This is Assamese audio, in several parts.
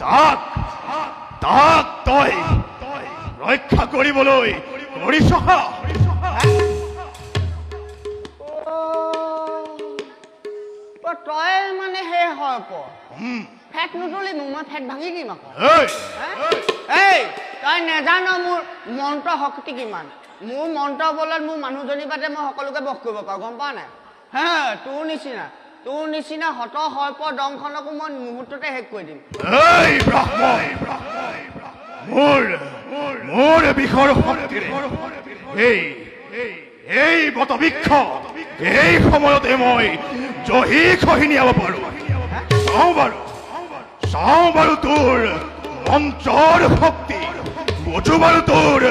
তাক তাক তই ৰক্ষা কৰিবলৈ কৰিছ তই মানে হে হয় ফেট নুতলি মোক মই ফেট ভাঙি দিম আকৌ এই তই নেজানো মোৰ মন্ত্ৰ শক্তি কিমান মোৰ মন্ত্ৰ বলত মোৰ মানুহজনী বাদে মই সকলোকে বস কৰিব পাৰোঁ গম পাৱ নাই হে তোৰ নিচিনা হত সৰ্প দংখনকো মই মুহূৰ্ততে শেষ কৰি দিম এই ব্ৰহ্ম মোৰ বিষৰ শক্তিৰে এই বটবৃক্ষ এই সময়তে মই জহি খহি নিয়াব পাৰোঁ চাওঁ বাৰু তোৰ মন্ত্ৰৰ শক্তি বুজো বাৰু তোৰ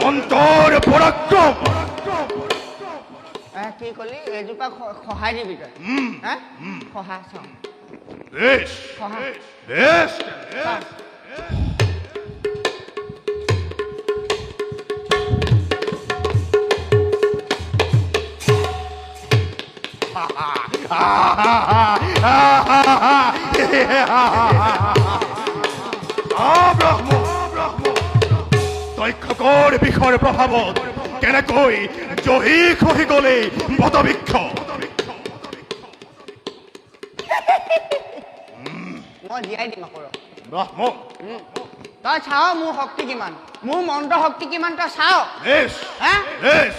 মন্ত্ৰৰ পৰাক্ৰম কি কলি এইজোপা সহায় দিবি তই সহায় চাওঁ বেশ বেশ দক্ষকৰ বিষৰ প্ৰভাৱত কেনেকৈ জহি খহি গলে বটবৃক্ষ মই জীয়াই দিম আকৌ ব্ৰহ্ম তই চাও মোৰ শক্তি কিমান মোৰ মন্ত্ৰ শক্তি কিমান তই চাও বেশ বেশ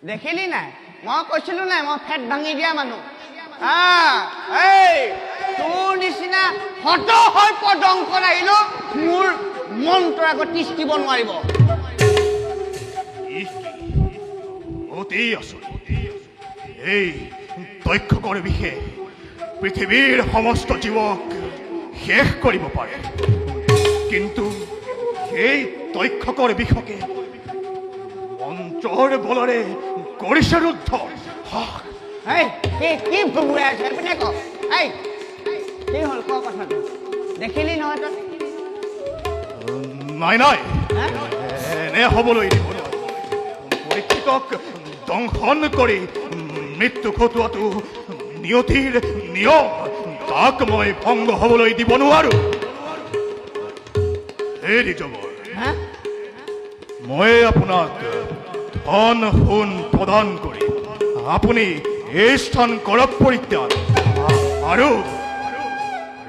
দেখিলি নাই মই কৈছিলো নাই মই ফেট ভাঙি দিয়া মানুহ তোৰ নিচিনা হত সৰ্প দংখন আহিলো মোৰ মন্ত্ৰ আগত তিষ্টিব নোৱাৰিব অতি আচৰিত এই দক্ষকৰ বিশেষ পৃথিৱীৰ সমস্ত জীৱক শেষ কৰিব পাৰে কিন্তু এই দক্ষকৰ বিষকে মন্ত্ৰৰ বলৰে কৰিছে ৰুদ্ধ কি ভুগুৱাই আছে আপুনি ক কি হ'ল ক কথাটো দেখিলি নহয় তই নাই এনে হ'বলৈ দিব পৰীক্ষিতক দংশন কৰি মৃত্যু ঘটোৱাটো নিয়তিৰ নিয়ম তাক মই ভংগ হ'বলৈ দিব নোৱাৰো হে দ্বিজবৰ মই আপোনাক ধন সোণ প্ৰদান কৰি আপুনি এই স্থান কৰক পৰিত্যাগ আৰু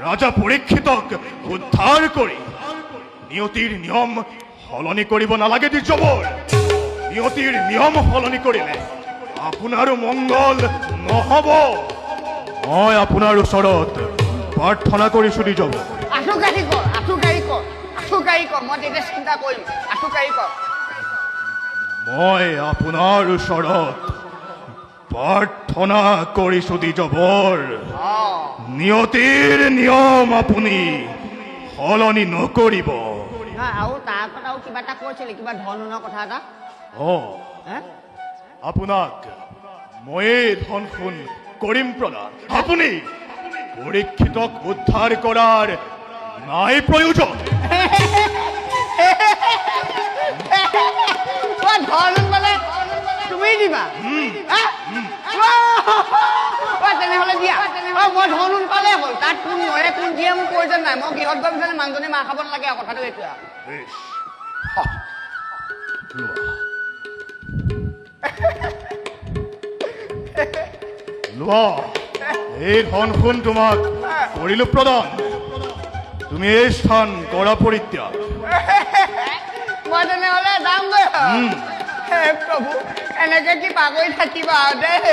ৰাজা পৰীক্ষিতক উদ্ধাৰ কৰি নিয়তিৰ নিয়ম সলনি কৰিব নালাগে দ্বিজবৰ নিয়তিৰ নিয়ম সলনি কৰিলে আপোনাৰো মংগল নহব মই আপোনাৰ ওচৰত প্ৰাৰ্থনা কৰিছো দ্বিজবৰ মই তেতিয়া চিন্তা কৰিম মই আপোনাৰ ওচৰত প্ৰাৰ্থনা কৰিছো দ্বিজবৰ নিয়তিৰ নিয়ম আপুনি সলনি নকৰিব আৰু তাৰ আগত আৰু কিবা এটা কৈছিলে কিবা ধনৰ কথা এটা আপোনাক মই ধন সোণ কৰিম প্ৰদান আপুনি পৰীক্ষিতক উদ্ধাৰ কৰাৰ নাই প্ৰয়োজন ধন মানে তুমি দিবা তেনেহলে দিয়া মই ধন পালে হ'ল তাত কোন মৰে কোন দিয়ে মোৰ প্ৰয়োজন নাই মই গৃহত গৈ বিচাৰে মানুহজনী মাৰ খাব নালাগে আৰু কথাটো এইটোৱে লোৱা এই ধন সোণ তোমাক কৰিলো প্ৰদান তুমি এই স্থান কৰা পৰিত্যাগ মই তেনেহলে যামগৈ হে প্ৰভু এনেকে কি পাগৰি থাকিবা দেই